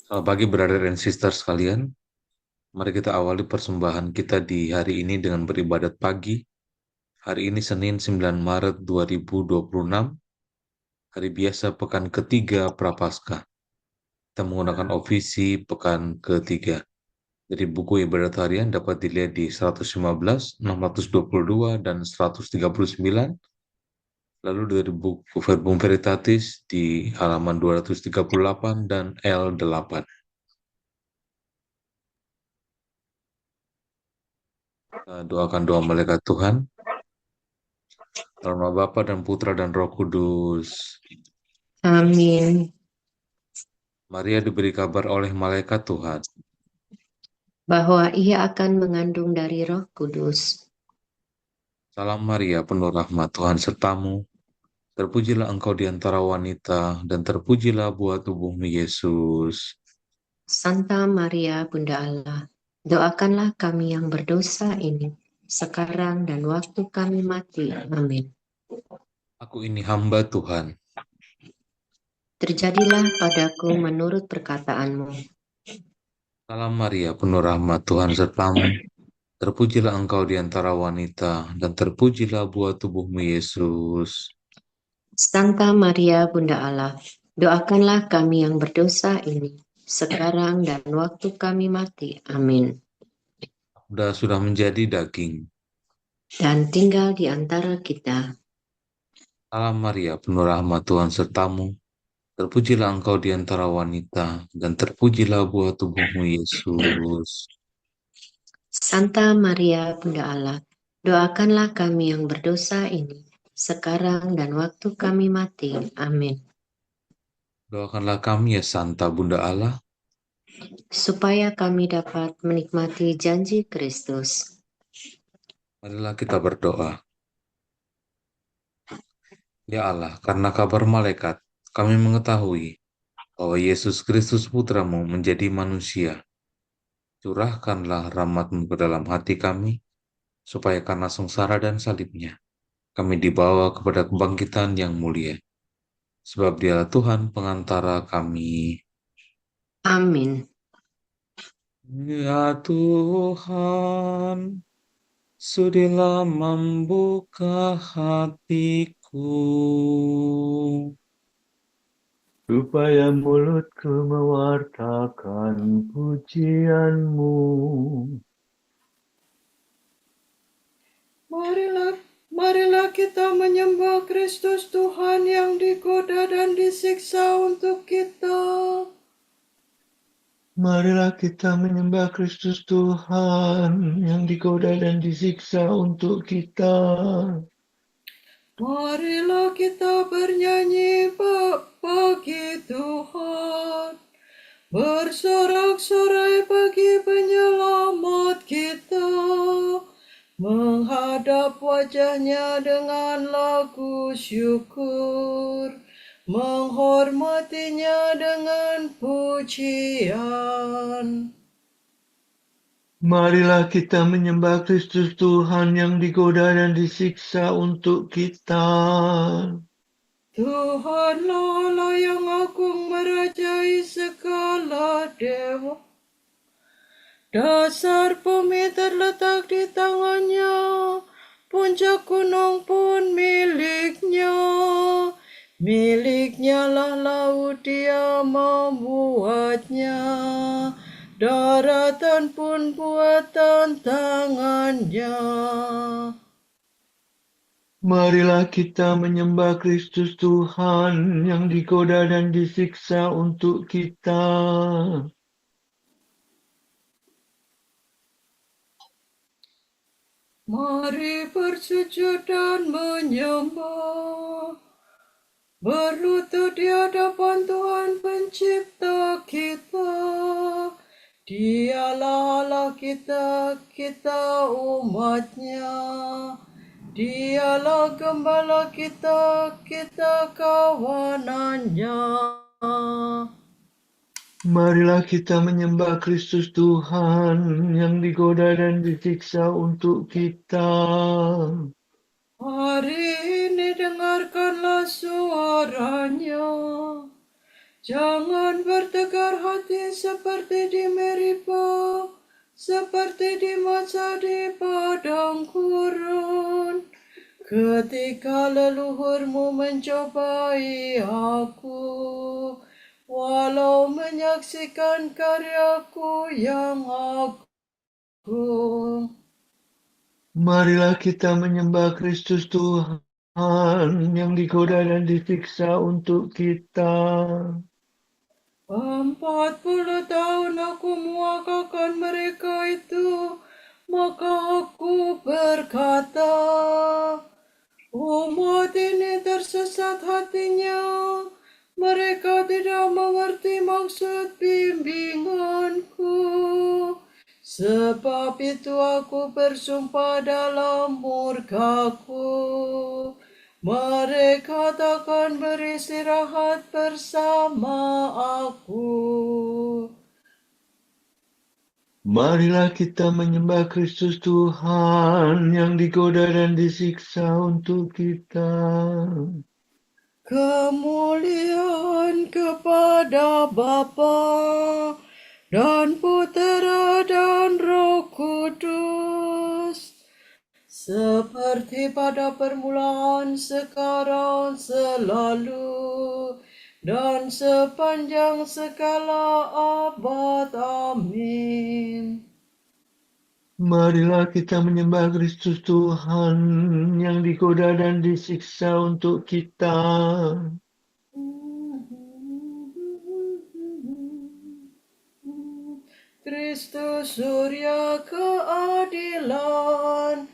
Selamat pagi, brother and sister sekalian. Mari kita awali persembahan kita di hari ini dengan beribadat pagi. Hari ini Senin 9 Maret 2026, hari biasa pekan ketiga Prapaskah. Kita menggunakan ofisi pekan ketiga. Dari buku ibadat harian dapat dilihat di 115, 622, dan 139. Lalu dari buku Verbum Veritatis di halaman 238 dan L8. Kita doakan doa malaikat Tuhan. Dalam nama Bapa dan Putra dan Roh Kudus. Amin. Maria diberi kabar oleh malaikat Tuhan. Bahwa ia akan mengandung dari Roh Kudus. Salam Maria, penuh rahmat Tuhan sertamu. Terpujilah engkau di antara wanita, dan terpujilah buah tubuhmu Yesus. Santa Maria, Bunda Allah, doakanlah kami yang berdosa ini, sekarang dan waktu kami mati. Amin. Aku ini hamba Tuhan. Terjadilah padaku menurut perkataanmu. Salam Maria, penuh rahmat Tuhan sertamu. Terpujilah engkau di antara wanita, dan terpujilah buah tubuhmu Yesus. Santa Maria, Bunda Allah, doakanlah kami yang berdosa ini, sekarang dan waktu kami mati. Amin. Sudah menjadi daging. Dan tinggal di antara kita. Salam Maria, penuh rahmat Tuhan sertamu. Terpujilah engkau di antara wanita, dan terpujilah buah tubuhmu Yesus. Santa Maria, Bunda Allah, doakanlah kami yang berdosa ini, sekarang dan waktu kami mati. Amin. Doakanlah kami ya Santa Bunda Allah. Supaya kami dapat menikmati janji Kristus. Marilah kita berdoa. Ya Allah, karena kabar malaikat, kami mengetahui bahwa Yesus Kristus Putramu menjadi manusia. Curahkanlah rahmat-Mu ke dalam hati kami, supaya karena sengsara dan salibnya, kami dibawa kepada kebangkitan yang mulia. Sebab Dialah Tuhan pengantara kami. Amin. Ya Tuhan, sudilah membuka hatiku, supaya mulutku mewartakan pujianmu. Marilah kita menyembah Kristus Tuhan yang digoda dan disiksa untuk kita. Marilah kita menyembah Kristus Tuhan yang digoda dan disiksa untuk kita. Marilah kita bernyanyi bagi Tuhan, bersorak-sorai bagi penyelamat kita, menghadap wajahnya dengan lagu syukur, menghormatinya dengan pujian. Marilah kita menyembah Kristus Tuhan yang digoda dan disiksa untuk kita. Tuhanlah Allah yang agung merajai segala dewa. Dasar bumi terletak di tangannya, puncak gunung pun miliknya. Miliknya lah laut, dia membuatnya. Daratan pun buatan tangannya. Marilah kita menyembah Kristus Tuhan yang digoda dan disiksa untuk kita. Mari bersujud dan menyembah, berlutut di hadapan Tuhan pencipta kita. Dialah Allah kita, kita umatnya. Dialah gembala kita, kita kawanannya. Marilah kita menyembah Kristus Tuhan yang digoda dan disiksa untuk kita. Hari ini dengarkanlah suaranya. Jangan bertegar hati hati seperti di Meriba, seperti di masa di padang gurun. Ketika leluhurmu mencobai aku, walau menyaksikan karyaku yang agung. Marilah kita menyembah Kristus Tuhan yang digoda dan disiksa untuk kita. 40 tahun aku muakakan mereka itu, maka aku berkata, umat ini tersesat hatinya, mereka tidak mengerti maksud bimbinganku. Sebab itu aku bersumpah dalam murkaku, mereka takkan beristirahat bersama aku. Marilah kita menyembah Kristus Tuhan yang digoda dan disiksa untuk kita. Kemuliaan kepada Bapa dan Putera dan Roh Kudus, seperti pada permulaan, sekarang, selalu, dan sepanjang segala abad. Amin. Marilah kita menyembah Kristus Tuhan yang digoda dan disiksa untuk kita. Kristus surya keadilan,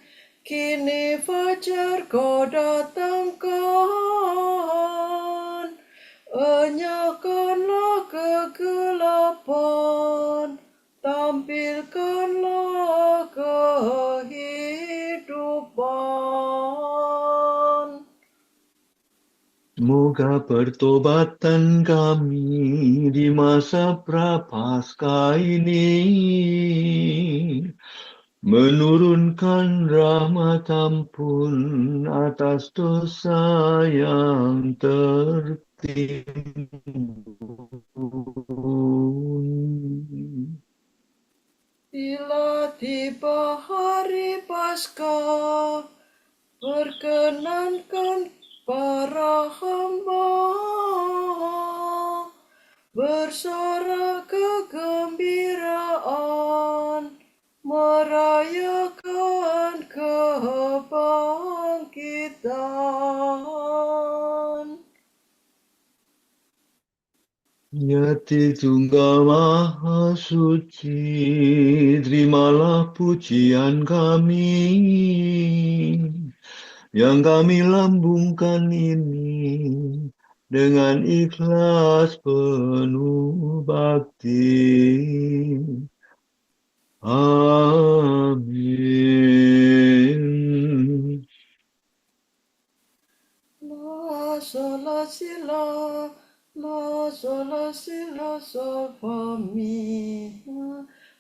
kini fajar kau datangkan. Enyahkanlah kegelapan, tampilkanlah kehidupan. Semoga pertobatan kami di masa prapaskah ini menurunkan rahmat ampun atas dosa yang tertimbun. Bila tiba hari Paskah, perkenankan para hamba bersorak kegembiraan, merayakan kebangkitan. Nyati Tunggal Maha Suci, terimalah pujian kami yang kami lambungkan ini dengan ikhlas penuh bakti. Amin. La sol la si la, la sol la si la sol fa mi.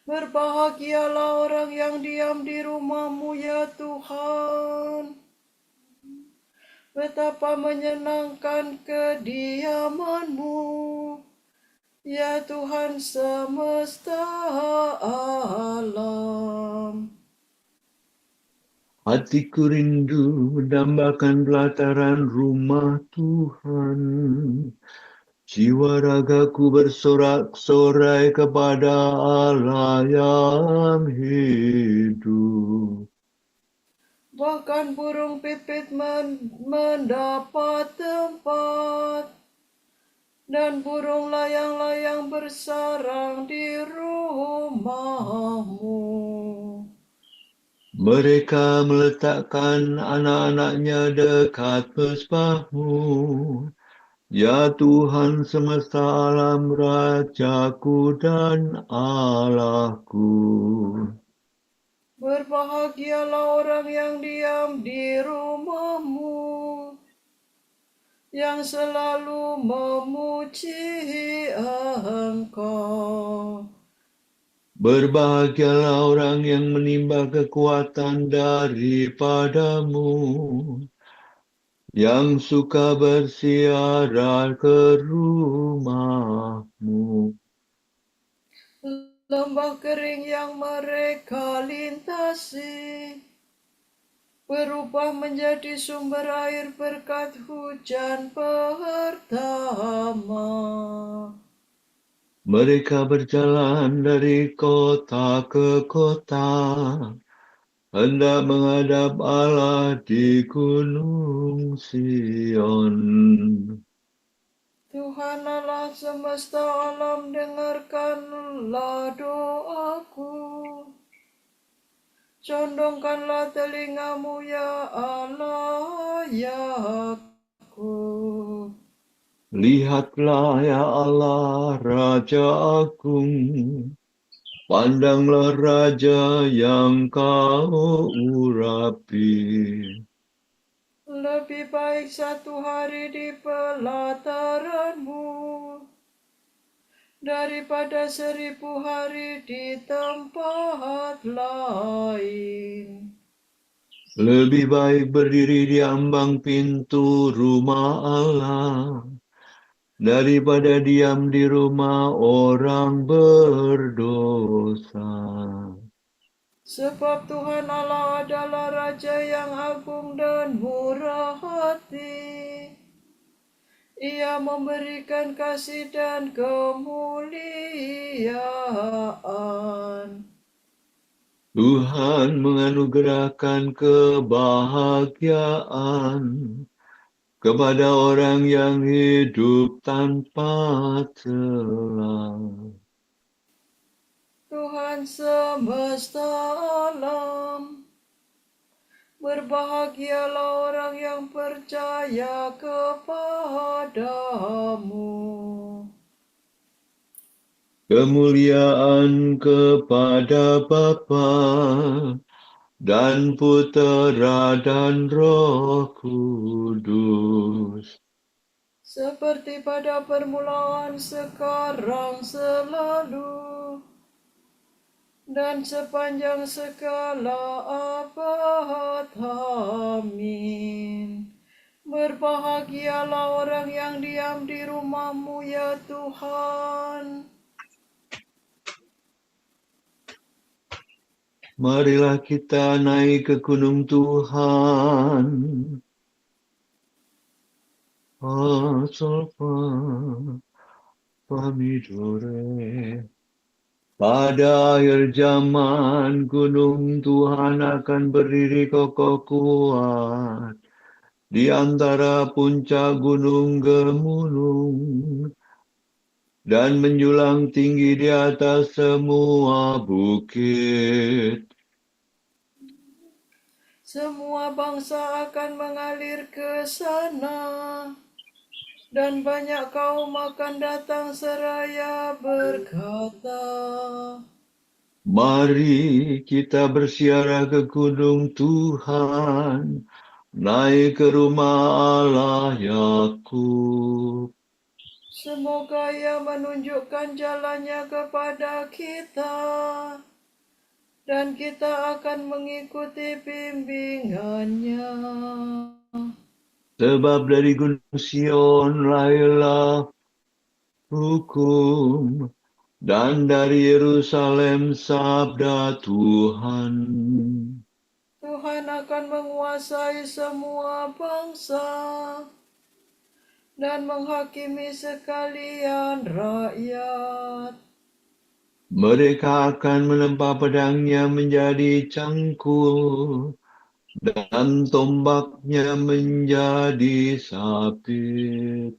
Berbahagialah orang yang diam di rumah-Mu ya Tuhan. Betapa menyenangkan kediaman-Mu, ya Tuhan semesta alam. Hatiku rindu mendambakan pelataran rumah Tuhan. Jiwa ragaku bersorak-sorai kepada Allah yang hidup. Bahkan burung pipit mendapat tempat, dan burung layang-layang bersarang di rumah-Mu. Mereka meletakkan anak-anaknya dekat mezbah-Mu. Ya Tuhan semesta alam, Rajaku dan Allahku. Berbahagialah orang yang diam di rumah-Mu, yang selalu memuji Engkau. Berbahagialah orang yang menimba kekuatan daripada-Mu, yang suka bersiaran ke rumah-Mu. lembah kering yang mereka lintasi berubah menjadi sumber air berkat hujan pertama. Mereka berjalan dari kota ke kota, hendak menghadap Allah di Gunung Sion. Tuhan Allah semesta alam, dengarkanlah doaku. Condongkanlah telingamu ya Allah, ya aku. Lihatlah ya Allah, Raja Agung, pandanglah Raja yang kau urapi. Lebih baik satu hari di pelataranmu daripada 1000 hari di tempat lain. Lebih baik berdiri di ambang pintu rumah Allah daripada diam di rumah orang berdosa. Sebab Tuhan Allah adalah Raja yang agung dan murah hati. Ia memberikan kasih dan kemuliaan. Tuhan menganugerahkan kebahagiaan kepada orang yang hidup tanpa celah. Tuhan semesta alam, berbahagialah orang yang percaya kepadamu. Kemuliaan kepada Bapa dan Putera dan Roh Kudus. Seperti pada permulaan, sekarang, selalu, dan sepanjang segala abad. Amin. Berbahagialah orang yang diam di rumah-Mu ya Tuhan. Marilah kita naik ke gunung Tuhan. Asalpa pamidore. Pada akhir zaman, gunung Tuhan akan berdiri kokoh kuat di antara puncak gunung gemunung dan menjulang tinggi di atas semua bukit. Semua bangsa akan mengalir ke sana, dan banyak kaum akan datang seraya berkata, Mari kita bersiarah ke gunung Tuhan, naik ke rumah Allah Yakub. semoga Ia menunjukkan jalannya kepada kita, dan kita akan mengikuti bimbingannya. Sebab dari gunung Sion lahirlah hukum, dan dari Yerusalem sabda Tuhan. Tuhan akan menguasai semua bangsa dan menghakimi sekalian rakyat. Mereka akan menempa pedangnya menjadi cangkul, dan tombaknya menjadi sabit.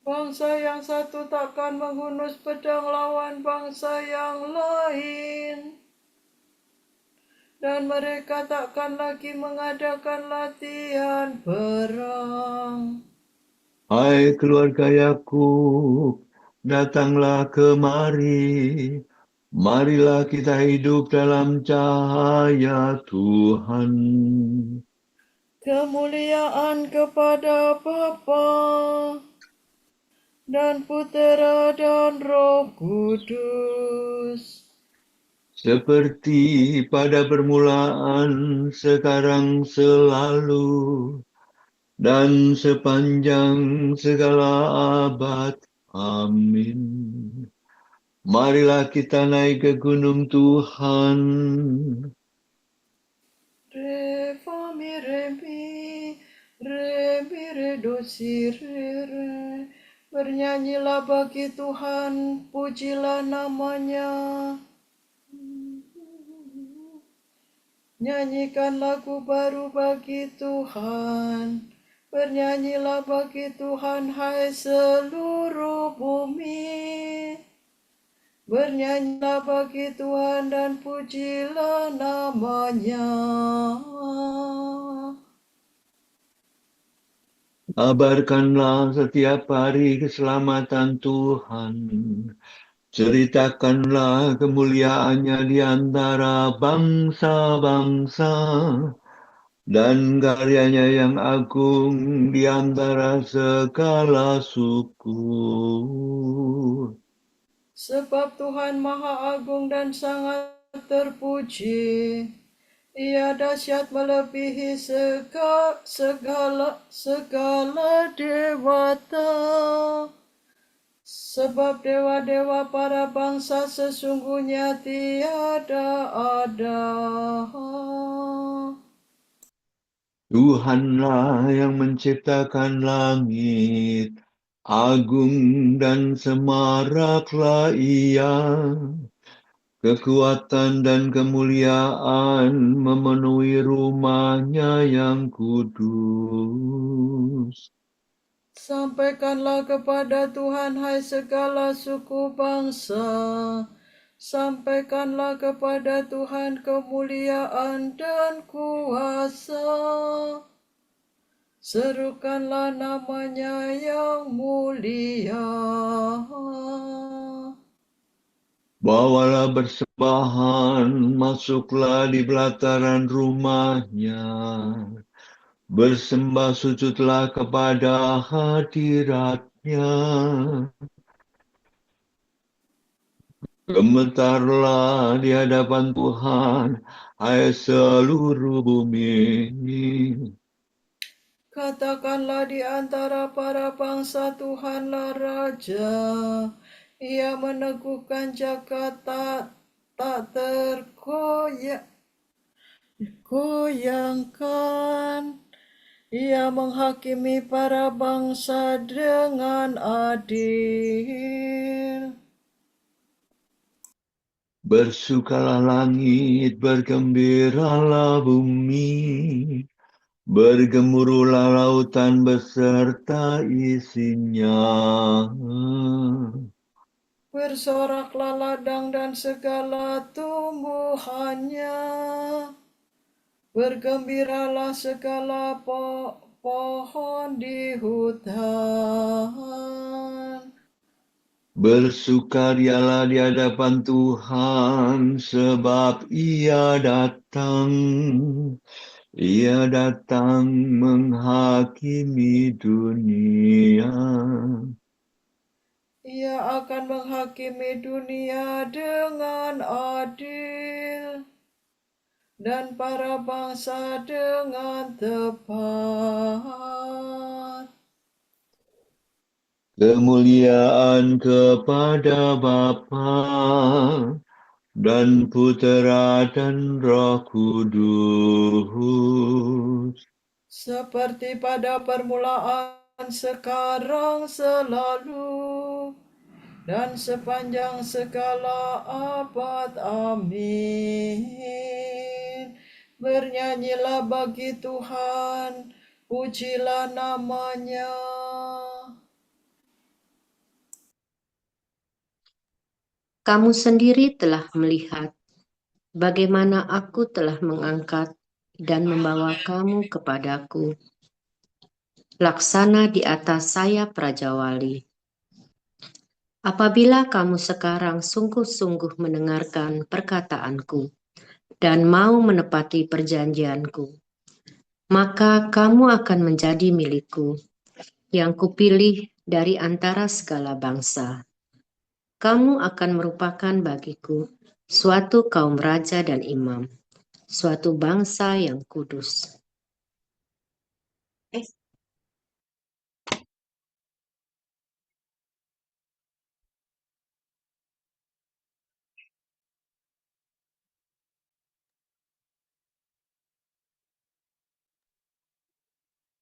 Bangsa yang satu takkan menghunus pedang lawan bangsa yang lain, dan mereka takkan lagi mengadakan latihan perang. Hai keluarga Yakub, datanglah kemari. Marilah kita hidup dalam cahaya Tuhan. Kemuliaan kepada Bapa dan Putera dan Roh Kudus, Seperti pada permulaan, sekarang, selalu, dan sepanjang segala abad. Amin. Marilah kita naik ke gunung Tuhan. Re, fa, mi, re, do, si, re. Bernyanyilah bagi Tuhan, pujilah namanya. Nyanyikan lagu baru bagi Tuhan. Bernyanyilah bagi Tuhan, hai seluruh bumi. Bernyanyilah bagi Tuhan dan pujilah namanya. Kabarkanlah setiap hari keselamatan Tuhan. Ceritakanlah kemuliaannya di antara bangsa-bangsa dan karyanya yang agung di antara segala suku. Sebab Tuhan Maha Agung dan sangat terpuji. Ia dahsyat melebihi segala dewata. Sebab dewa-dewa para bangsa sesungguhnya tiada ada. Tuhanlah yang menciptakan langit, agung dan semaraklah Ia. Kekuatan dan kemuliaan memenuhi rumahnya yang kudus. Sampaikanlah kepada Tuhan, hai segala suku bangsa. Sampaikanlah kepada Tuhan kemuliaan dan kuasa. Serukanlah namanya yang mulia. Bawalah persembahan, masuklah di pelataran rumahnya. Bersembah sujudlah kepada hadiratnya. Gemetarlah di hadapan Tuhan, hai seluruh bumi. Katakanlah di antara para bangsa, Tuhanlah Raja. Ia meneguhkan jagat tak tergoyangkan. Ia menghakimi para bangsa dengan adil. Bersukalah langit, bergembiralah bumi. Bergemuruhlah lautan beserta isinya. Bersoraklah ladang dan segala tumbuhannya. Bergembiralah segala pohon di hutan. Bersukarialah di hadapan Tuhan, sebab Ia datang. Ia datang menghakimi dunia. Ia akan menghakimi dunia dengan adil dan para bangsa dengan tepat. Kemuliaan kepada Bapa dan Putera dan Roh Kudus. Seperti pada permulaan, sekarang, selalu, dan sepanjang segala abad. Amin. Bernyanyilah bagi Tuhan, pujilah namanya. Kamu sendiri telah melihat bagaimana aku telah mengangkat dan membawa kamu kepadaku, laksana di atas sayap Raja Wali. Apabila kamu sekarang sungguh-sungguh mendengarkan perkataanku dan mau menepati perjanjianku, maka kamu akan menjadi milikku, yang kupilih dari antara segala bangsa. Kamu akan merupakan bagiku suatu kaum raja dan imam, suatu bangsa yang kudus.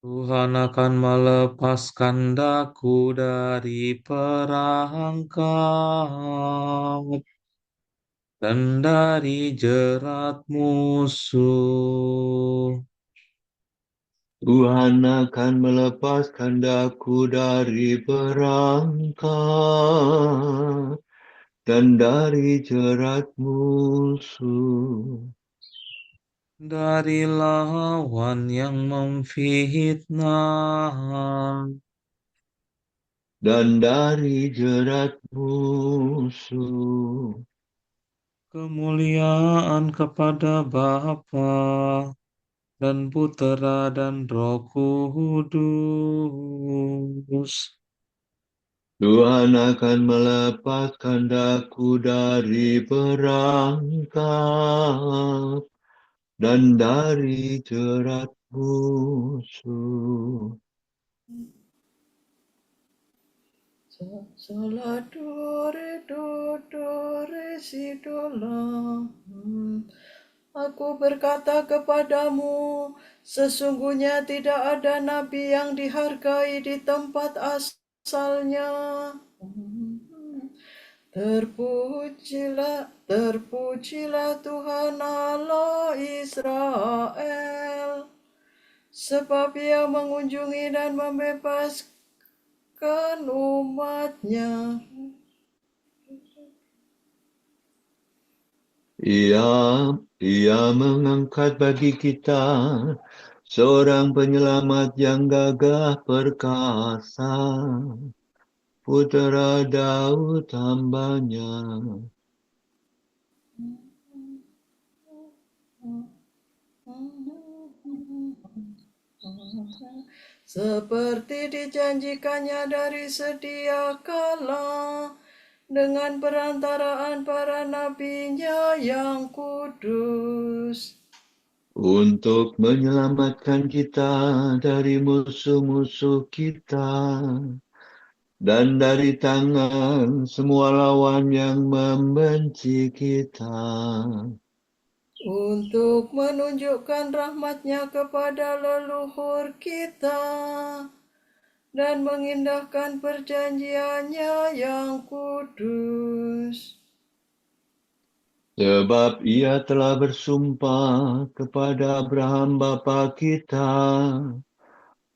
Tuhan akan melepaskan daku dari perangkap dan dari jerat musuh. Tuhan akan melepaskan daku dari perangkap dan dari jerat musuh. Dari lawan yang memfitnah, Dan dari jerat musuh. kemuliaan kepada Bapa dan Putera dan Roh Kudus. Tuhan akan melepaskan daku dari perangkap dan dari jerat musuh. Saladore dore si dola. Aku berkata kepadamu, sesungguhnya tidak ada nabi yang dihargai di tempat asalnya. Terpujilah Tuhan Allah Israel, sebab Ia mengunjungi dan membebaskan umatnya. Ia mengangkat bagi kita seorang penyelamat yang gagah perkasa, Putera Daud hambanya. Seperti dijanjikannya dari sedia kala, dengan perantaraan para nabinya yang kudus, Untuk menyelamatkan kita dari musuh-musuh kita dan dari tangan semua lawan yang membenci kita. untuk menunjukkan rahmat-Nya kepada leluhur kita dan mengindahkan perjanjiannya yang kudus. Sebab Ia telah bersumpah kepada Abraham bapa kita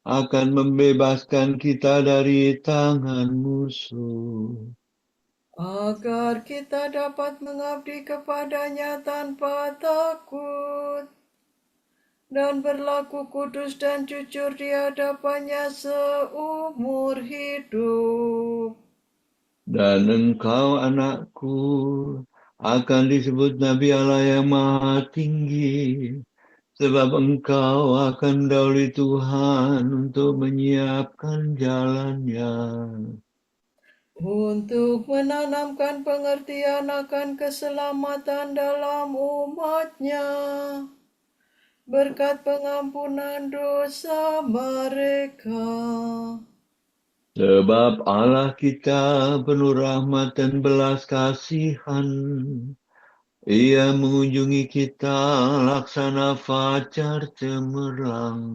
akan membebaskan kita dari tangan musuh, agar kita dapat mengabdi kepada-Nya tanpa takut dan berlaku kudus dan jujur di hadapan-Nya seumur hidup. dan engkau anakku akan disebut Nabi Allah yang Maha Tinggi, sebab engkau akan mendahului Tuhan untuk menyiapkan jalannya, Untuk menanamkan pengertian akan keselamatan dalam umat-Nya, berkat pengampunan dosa mereka. sebab Allah kita penuh rahmat dan belas kasihan. Ia mengunjungi kita laksana fajar cemerlang,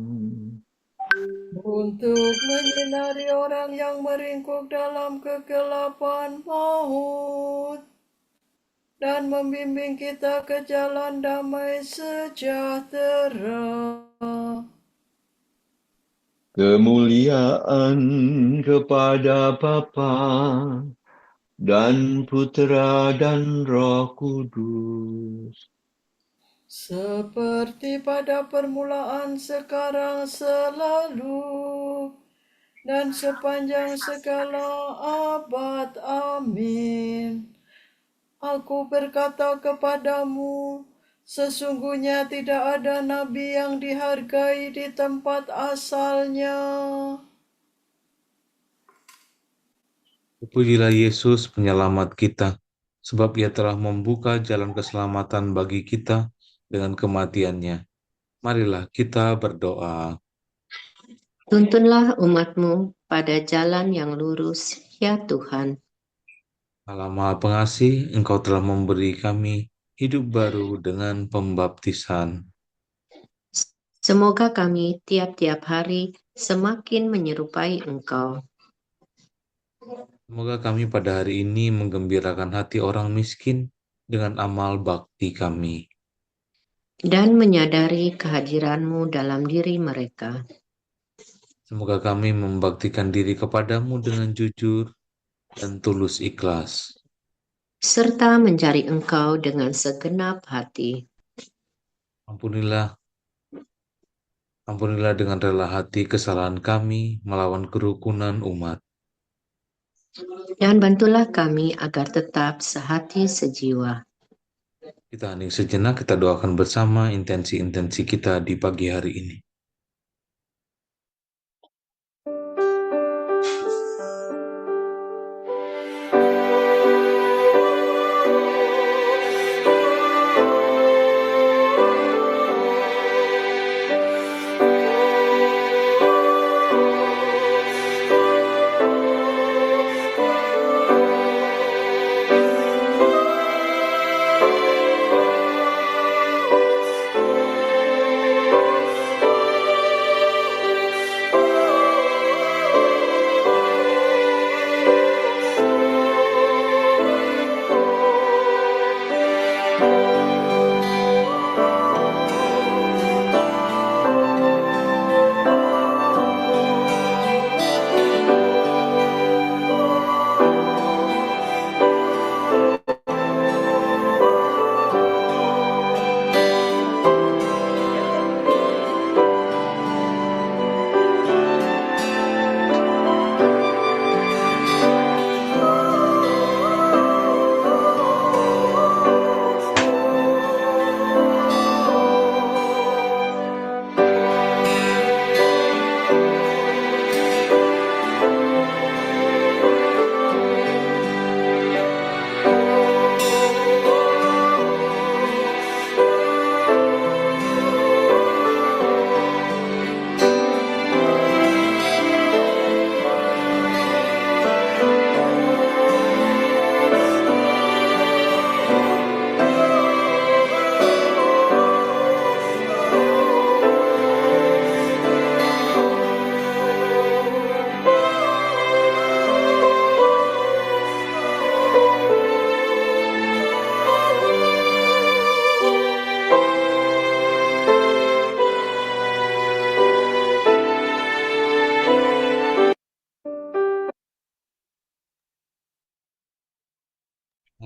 Untuk menyinari orang yang meringkuk dalam kegelapan maut, dan membimbing kita ke jalan damai sejahtera. kemuliaan kepada Bapa dan Putera dan Roh Kudus, Seperti pada permulaan, sekarang, selalu, dan sepanjang segala abad. Amin. Aku berkata kepadamu, sesungguhnya tidak ada nabi yang dihargai di tempat asalnya. Pujilah Yesus penyelamat kita, sebab Ia telah membuka jalan keselamatan bagi kita dengan kematiannya. Marilah kita berdoa. Tuntunlah umat-Mu pada jalan yang lurus, ya Tuhan. Allah Maha Pengasih, Engkau telah memberi kami hidup baru dengan pembaptisan. Semoga kami tiap-tiap hari semakin menyerupai Engkau. Semoga kami pada hari ini menggembirakan hati orang miskin dengan amal bakti kami. Dan menyadari kehadiran-Mu dalam diri mereka. Semoga kami membaktikan diri kepadamu dengan jujur dan tulus ikhlas. Serta mencari Engkau dengan segenap hati. Ampunilah, ampunilah dengan rela hati kesalahan kami melawan kerukunan umat. Dan bantulah kami agar tetap sehati sejiwa. Kita hening sejenak, kita doakan bersama intensi-intensi kita di pagi hari ini.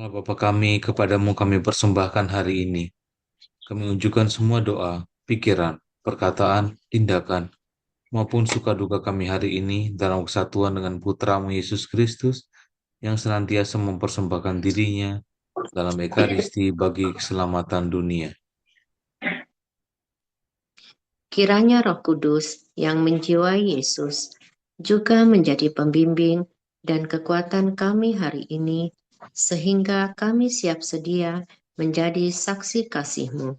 Allah Bapa kami, kepadamu kami persembahkan hari ini. Kami unjukkan semua doa, pikiran, perkataan, tindakan, maupun suka duka kami hari ini dalam kesatuan dengan Putramu Yesus Kristus yang senantiasa mempersembahkan dirinya dalam Ekaristi bagi keselamatan dunia. Kiranya Roh Kudus yang menjiwai Yesus juga menjadi pembimbing dan kekuatan kami hari ini, sehingga kami siap sedia menjadi saksi kasih-Mu.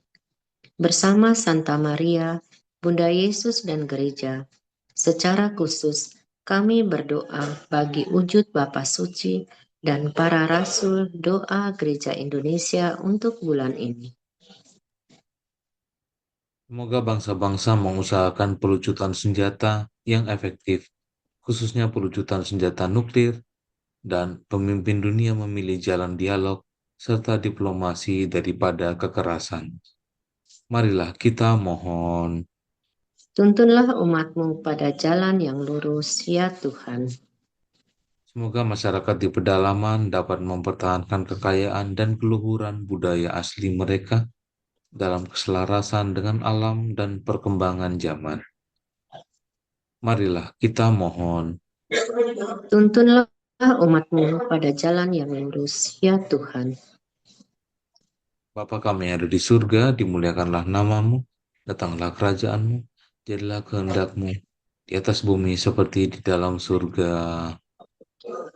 Bersama Santa Maria, Bunda Yesus dan Gereja, secara khusus kami berdoa bagi wujud Bapa Suci dan para rasul doa Gereja Indonesia untuk bulan ini. Semoga bangsa-bangsa mengusahakan pelucutan senjata yang efektif, khususnya pelucutan senjata nuklir, dan pemimpin dunia memilih jalan dialog serta diplomasi daripada kekerasan. Marilah kita mohon. Tuntunlah umat-Mu pada jalan yang lurus, ya Tuhan. Semoga masyarakat di pedalaman dapat mempertahankan kekayaan dan keluhuran budaya asli mereka dalam keselarasan dengan alam dan perkembangan zaman. Marilah kita mohon. Tuntunlah umat-Mu pada jalan yang lurus, ya Tuhan. Bapa kami yang ada di surga, dimuliakanlah namamu, datanglah kerajaanmu, jadilah kehendak-Mu di atas bumi seperti di dalam surga.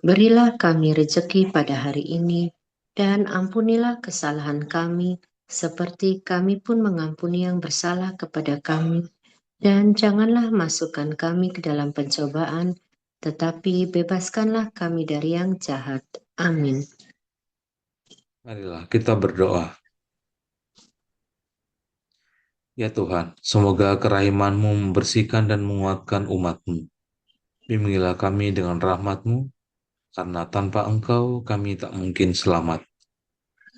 Berilah kami rejeki pada hari ini, dan ampunilah kesalahan kami, seperti kami pun mengampuni yang bersalah kepada kami. Dan janganlah masukkan kami ke dalam pencobaan, tetapi bebaskanlah kami dari yang jahat. Amin. Marilah kita berdoa. Ya Tuhan, semoga kerahiman-Mu membersihkan dan menguatkan umat-Mu. Bimbinglah kami dengan rahmat-Mu, karena tanpa Engkau kami tak mungkin selamat.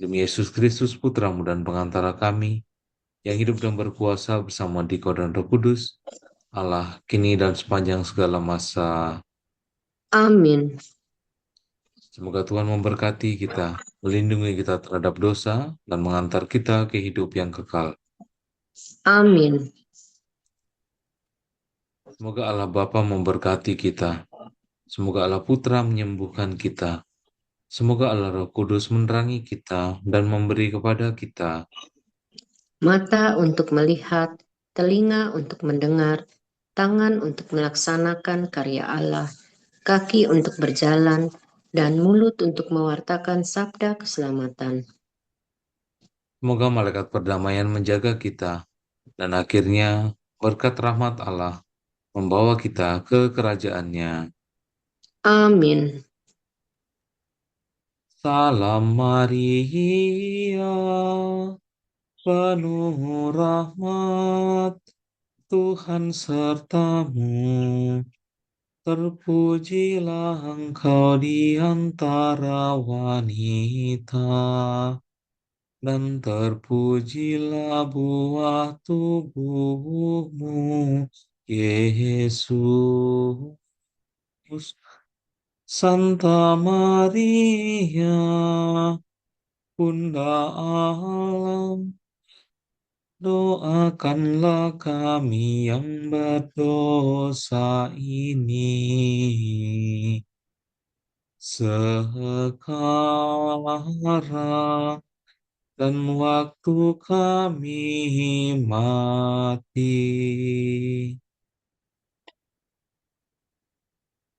Demi Yesus Kristus, Putra-Mu dan pengantara kami, yang hidup dan berkuasa bersama Dikau dan Roh Kudus, Allah, kini dan sepanjang segala masa. Amin. Semoga Tuhan memberkati kita, melindungi kita terhadap dosa, dan mengantar kita ke hidup yang kekal. Amin. Semoga Allah Bapa memberkati kita. Semoga Allah Putra menyembuhkan kita. Semoga Allah Roh Kudus menerangi kita dan memberi kepada kita Mata untuk melihat, telinga untuk mendengar, tangan untuk melaksanakan karya Allah, kaki untuk berjalan, dan mulut untuk mewartakan sabda keselamatan. Semoga malaikat perdamaian menjaga kita, dan akhirnya berkat rahmat Allah membawa kita ke kerajaannya. Amin. Salam Maria, penuh rahmat, Tuhan sertamu. Terpujilah engkau di antara wanita, dan terpujilah buah tubuhmu, Yesus. Santa Maria, Bunda Allah, doakanlah kami yang berdosa ini sekarang dan waktu kami mati.